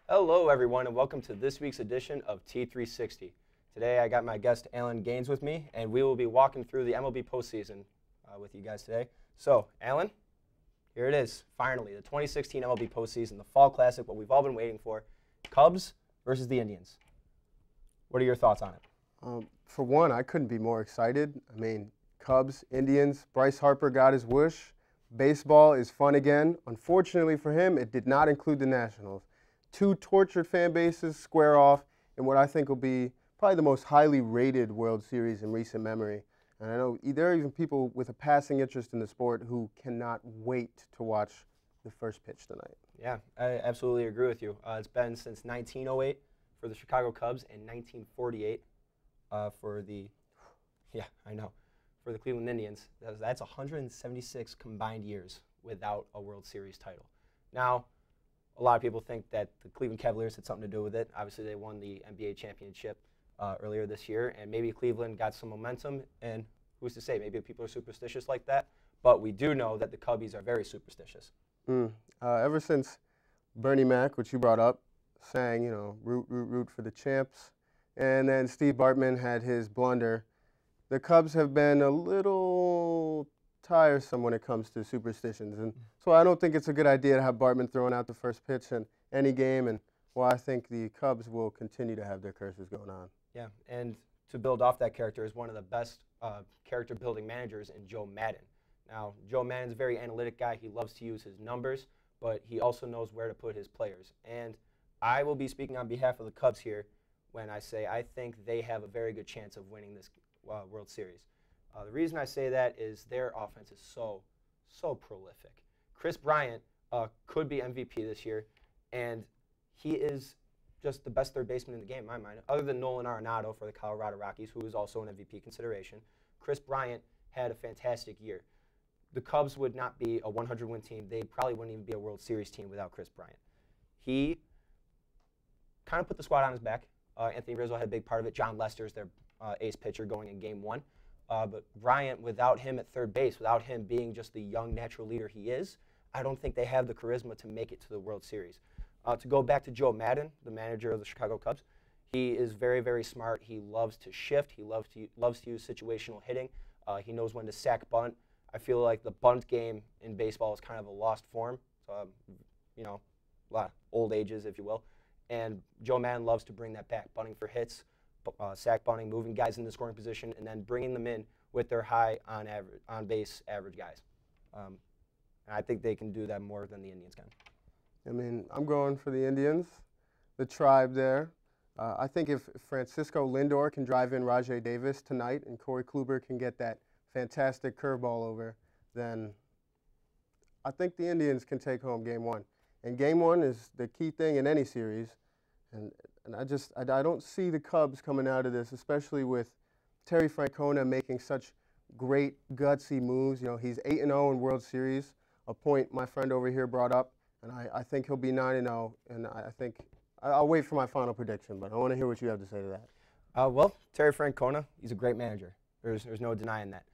Hello, everyone, and welcome to this week's edition of T-360. Today, I got my guest, Alan Gaines, with me, and we will be walking through the MLB postseason with you guys today. So, Alan, here it is, finally, the 2016 MLB postseason, the Fall Classic, what we've all been waiting for, Cubs versus the Indians. What are your thoughts on it? For one, I couldn't be more excited. I mean, Cubs, Indians, Bryce Harper got his wish. Baseball is fun again. Unfortunately for him, it did not include the Nationals. Two tortured fan bases square off in what I think will be probably the most highly rated World Series in recent memory. And I know there are even people with a passing interest in the sport who cannot wait to watch the first pitch tonight. Yeah, I absolutely agree with you. It's been since 1908 for the Chicago Cubs and 1948 for the, for the Cleveland Indians. That's 176 combined years without a World Series title. Now, a lot of people think that the Cleveland Cavaliers had something to do with it. Obviously, they won the NBA championship earlier this year, and maybe Cleveland got some momentum, and who's to say, maybe people are superstitious like that, but we do know that the Cubbies are very superstitious. Ever since Bernie Mac, which you brought up, sang, root for the champs, and then Steve Bartman had his blunder, the Cubs have been a little tiresome when it comes to superstitions, and so I don't think it's a good idea to have Bartman throwing out the first pitch in any game, and well, I think the Cubs will continue to have their curses going on. Yeah, and to build off that character is one of the best character-building managers in Joe Madden. Now, Joe Madden's a very analytic guy. He loves to use his numbers, but he also knows where to put his players. And I will be speaking on behalf of the Cubs here when I say I think they have a very good chance of winning this World Series. The reason I say that is their offense is so prolific. Chris Bryant could be MVP this year, and he is just the best third baseman in the game, in my mind, other than Nolan Arenado for the Colorado Rockies, who is also an MVP consideration. Chris Bryant had a fantastic year. The Cubs would not be a 100-win team. They probably wouldn't even be a World Series team without Chris Bryant. He kind of put the squad on his back. Anthony Rizzo had a big part of it. John Lester's their ace pitcher going in Game 1. But Bryant, without him at third base, without him being just the young natural leader he is, I don't think they have the charisma to make it to the World Series. To go back to Joe Madden, the manager of the Chicago Cubs, he is very, very smart. He loves to shift. He loves to use situational hitting. He knows when to sack bunt. I feel like the bunt game in baseball is kind of a lost form. A lot of old ages, if you will. And Joe Madden loves to bring that back, bunting for hits, sack bunting, moving guys in the scoring position, and then bringing them in with their high on-base average guys. And I think they can do that more than the Indians can. I mean, I'm going for the Indians, the tribe there. I think if Francisco Lindor can drive in Rajai Davis tonight and Corey Kluber can get that fantastic curveball over, then I think the Indians can take home Game 1. And Game 1 is the key thing in any series. And I don't see the Cubs coming out of this, especially with Terry Francona making such great, gutsy moves. He's 8-0 in World Series, a point my friend over here brought up. And I think he'll be 9-0, and I think I'll wait for my final prediction, but I want to hear what you have to say to that. Well, Terry Francona, he's a great manager. There's no denying that.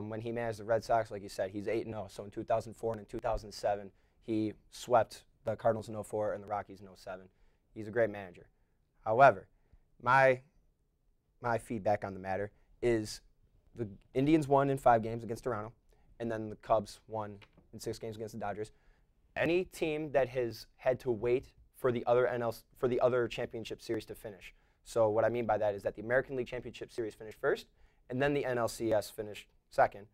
When he managed the Red Sox, like you said, he's 8-0. So in 2004 and in 2007, he swept the Cardinals in 2004 and the Rockies in 2007. He's a great manager. However, my feedback on the matter is the Indians won in 5 games against Toronto, and then the Cubs won in 6 games against the Dodgers. Any team that has had to wait for the other championship series to finish. So what I mean by that is that the American League Championship Series finished first, and then the NLCS finished second.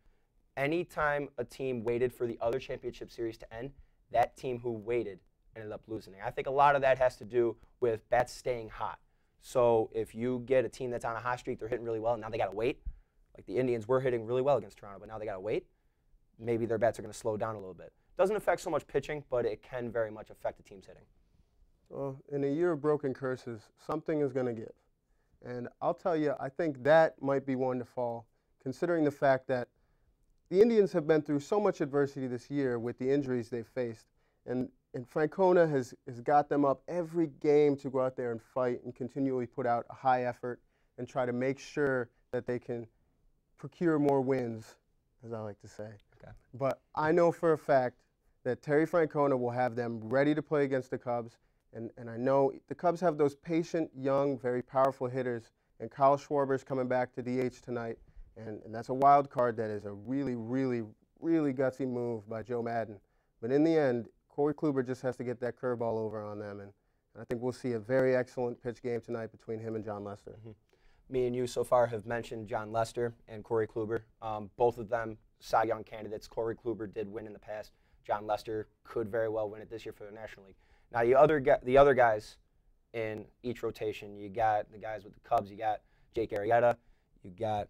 Anytime a team waited for the other championship series to end, that team who waited ended up losing. I think a lot of that has to do with bats staying hot. So if you get a team that's on a hot streak, they're hitting really well, and now they got to wait. Like the Indians were hitting really well against Toronto, but now they got to wait. Maybe their bats are going to slow down a little bit. Doesn't affect so much pitching, but it can very much affect the team's hitting. Well, in a year of broken curses, something is going to give. And I'll tell you, I think that might be one to fall, considering the fact that the Indians have been through so much adversity this year with the injuries they've faced. And Francona has got them up every game to go out there and fight and continually put out a high effort and try to make sure that they can procure more wins, as I like to say. Okay. But I know for a fact that Terry Francona will have them ready to play against the Cubs, And I know the Cubs have those patient, young, very powerful hitters, and Kyle Schwarber's coming back to DH tonight, and that's a wild card that is a really, really, really gutsy move by Joe Madden. But in the end, Corey Kluber just has to get that curveball over on them, and I think we'll see a very excellent pitch game tonight between him and John Lester. Mm-hmm. Me and you so far have mentioned John Lester and Corey Kluber. Both of them Cy Young candidates. Corey Kluber did win in the past. John Lester could very well win it this year for the National League. Now, the other guys in each rotation, you got the guys with the Cubs. You got Jake Arrieta. You got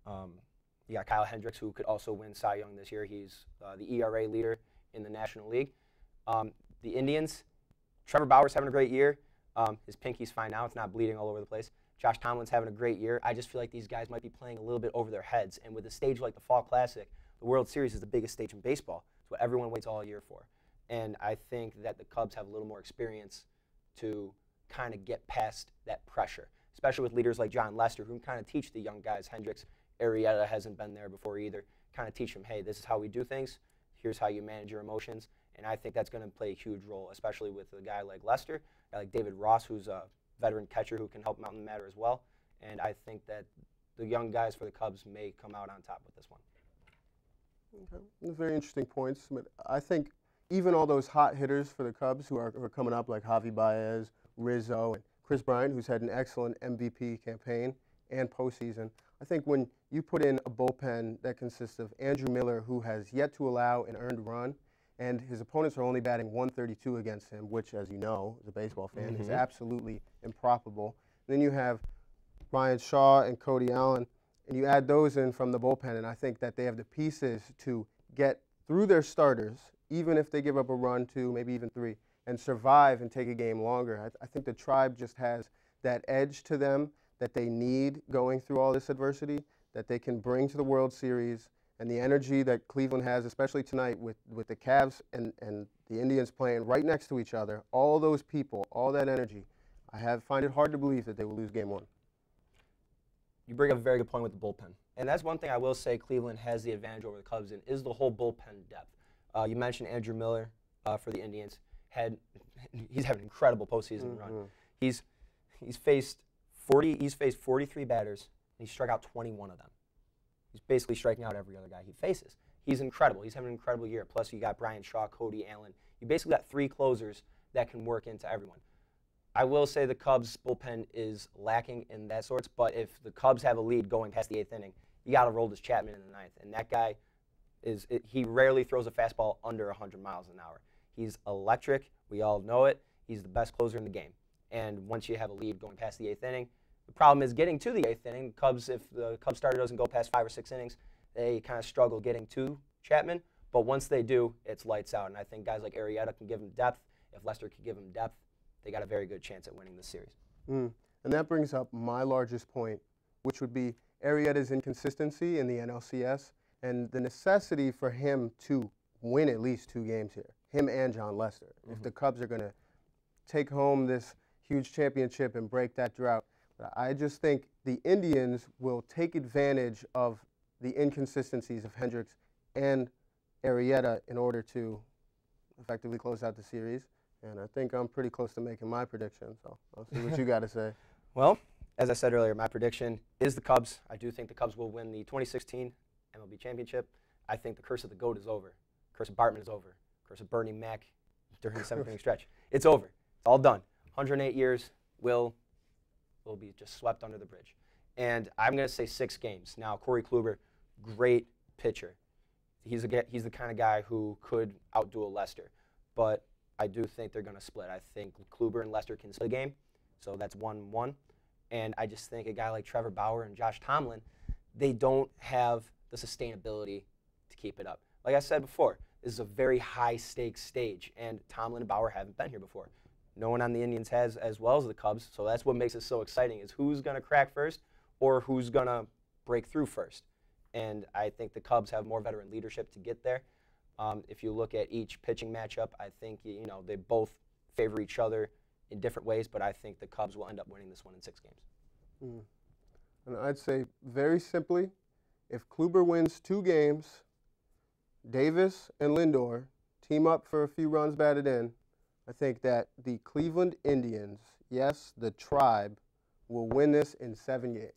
Kyle Hendricks, who could also win Cy Young this year. He's the ERA leader in the National League. The Indians, Trevor Bauer's having a great year. His pinky's fine now. It's not bleeding all over the place. Josh Tomlin's having a great year. I just feel like these guys might be playing a little bit over their heads. And with a stage like the Fall Classic, the World Series is the biggest stage in baseball. It's what everyone waits all year for. And I think that the Cubs have a little more experience to kind of get past that pressure, especially with leaders like John Lester, who can kind of teach the young guys. Hendricks, Arrieta hasn't been there before either. Kind of teach them, hey, this is how we do things. Here's how you manage your emotions. And I think that's going to play a huge role, especially with a guy like Lester, a guy like David Ross, who's a veteran catcher who can help them out in the matter as well. And I think that the young guys for the Cubs may come out on top with this one. Okay. Very interesting points. But I think even all those hot hitters for the Cubs who are coming up, like Javi Baez, Rizzo, and Chris Bryant, who's had an excellent MVP campaign and postseason, I think when you put in a bullpen that consists of Andrew Miller, who has yet to allow an earned run, and his opponents are only batting 132 against him, which, as you know, as a baseball fan, is absolutely improbable. And then you have Ryan Shaw and Cody Allen, and you add those in from the bullpen, and I think that they have the pieces to get through their starters, even if they give up a run, 2, maybe even 3, and survive and take a game longer. I think the Tribe just has that edge to them that they need going through all this adversity, that they can bring to the World Series, and the energy that Cleveland has, especially tonight with the Cavs and the Indians playing right next to each other, all those people, all that energy, I find it hard to believe that they will lose Game 1. You bring up a very good point with the bullpen. And that's one thing I will say Cleveland has the advantage over the Cubs in, is the whole bullpen depth. You mentioned Andrew Miller for the Indians. He's having an incredible postseason run. He's faced 43 batters, and he struck out 21 of them. He's basically striking out every other guy he faces. He's incredible. He's having an incredible year. Plus, you got Brian Shaw, Cody Allen. You basically got 3 closers that can work into everyone. I will say the Cubs' bullpen is lacking in that sorts, but if the Cubs have a lead going past the 8th inning, you got to roll this Chapman in the 9th. And that guy, he rarely throws a fastball under 100 miles an hour. He's electric. We all know it. He's the best closer in the game. And once you have a lead going past the 8th inning, the problem is getting to the 8th inning. If the Cubs starter doesn't go past 5 or 6 innings, they kind of struggle getting to Chapman. But once they do, it's lights out. And I think guys like Arrieta can give him depth. If Lester can give him depth, they got a very good chance at winning this series. And that brings up my largest point, which would be Arrieta's inconsistency in the NLCS and the necessity for him to win at least 2 games here, him and John Lester. If the Cubs are going to take home this huge championship and break that drought, I just think the Indians will take advantage of the inconsistencies of Hendricks and Arrieta in order to effectively close out the series. And I think I'm pretty close to making my prediction, so I'll see what you got to say. Well, as I said earlier, my prediction is the Cubs. I do think the Cubs will win the 2016 MLB Championship. I think the curse of the GOAT is over. Curse of Bartman is over. Curse of Bernie Mac during the 7th inning stretch. It's over. It's all done. 108 years will be just swept under the bridge. And I'm going to say 6 games. Now, Corey Kluber, great pitcher. He's the kind of guy who could outdo a Lester. But I do think they're going to split. I think Kluber and Lester can split the game, so that's 1-1. And I just think a guy like Trevor Bauer and Josh Tomlin, they don't have the sustainability to keep it up. Like I said before, this is a very high-stakes stage, and Tomlin and Bauer haven't been here before. No one on the Indians has, as well as the Cubs, so that's what makes it so exciting, is who's going to crack first or who's going to break through first. And I think the Cubs have more veteran leadership to get there. If you look at each pitching matchup, I think they both favor each other in different ways, but I think the Cubs will end up winning this one in 6 games. And I'd say very simply, if Kluber wins 2 games, Davis and Lindor team up for a few runs batted in, I think that the Cleveland Indians, yes, the Tribe, will win this in 7 games.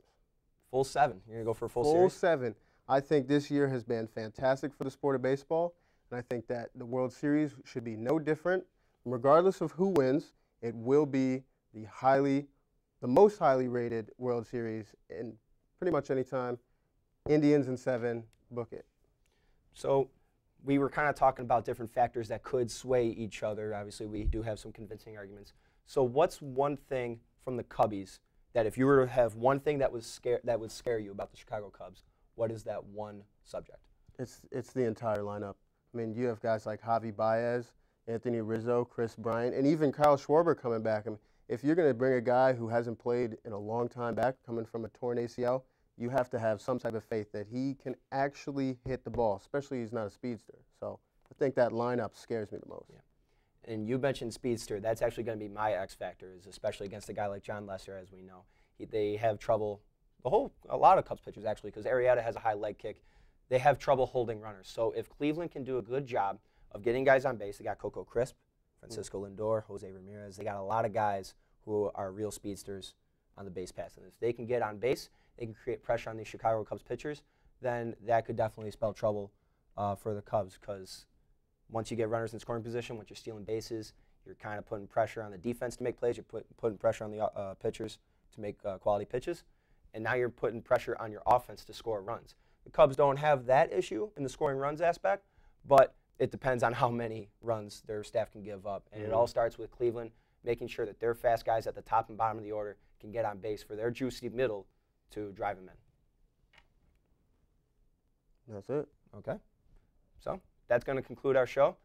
Full 7. You're going to go for a full Full series? 7. I think this year has been fantastic for the sport of baseball, and I think that the World Series should be no different. Regardless of who wins, it will be the most highly rated World Series in pretty much any time. Indians in 7, book it. So we were kind of talking about different factors that could sway each other. Obviously, we do have some convincing arguments. So what's one thing from the Cubbies that if you were to have one thing that would scare you about the Chicago Cubs, what is that one subject? It's the entire lineup. I mean, you have guys like Javi Baez, Anthony Rizzo, Chris Bryant, and even Kyle Schwarber coming back. I mean, if you're going to bring a guy who hasn't played in a long time back, coming from a torn ACL, you have to have some type of faith that he can actually hit the ball, especially he's not a speedster. So I think that lineup scares me the most. Yeah. And you mentioned speedster. That's actually going to be my X factor, is especially against a guy like John Lesser, as we know. They have trouble, a lot of Cubs pitchers actually, because Arrieta has a high leg kick. They have trouble holding runners. So if Cleveland can do a good job of getting guys on base, they got Coco Crisp, Francisco Lindor, Jose Ramirez. They got a lot of guys who are real speedsters on the base pass. And if they can get on base, they can create pressure on these Chicago Cubs pitchers, then that could definitely spell trouble for the Cubs, because once you get runners in scoring position, once you're stealing bases, you're kind of putting pressure on the defense to make plays. You're putting pressure on the pitchers to make quality pitches. And now you're putting pressure on your offense to score runs. The Cubs don't have that issue in the scoring runs aspect, but it depends on how many runs their staff can give up. And it all starts with Cleveland making sure that their fast guys at the top and bottom of the order can get on base for their juicy middle to drive them in. That's it. Okay. So that's going to conclude our show.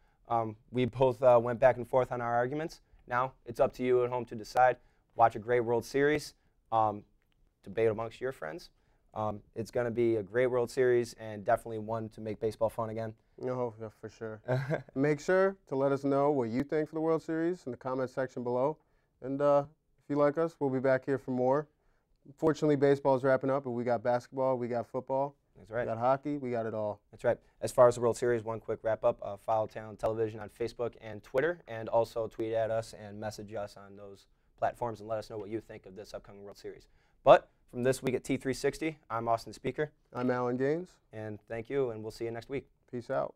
We both went back and forth on our arguments. Now it's up to you at home to decide. Watch a great World Series. Debate amongst your friends. It's going to be a great World Series and definitely one to make baseball fun again. No, yeah, for sure. Make sure to let us know what you think for the World Series in the comment section below. And if you like us, we'll be back here for more. Fortunately, baseball is wrapping up, but we got basketball, we got football, That's right. we got hockey, we got it all. That's right. As far as the World Series, one quick wrap-up. Follow Talent Television on Facebook and Twitter, and also tweet at us and message us on those platforms and let us know what you think of this upcoming World Series. But from this week at T360, I'm Austin Speaker. I'm Alan Gaines. And thank you, and we'll see you next week. Peace out.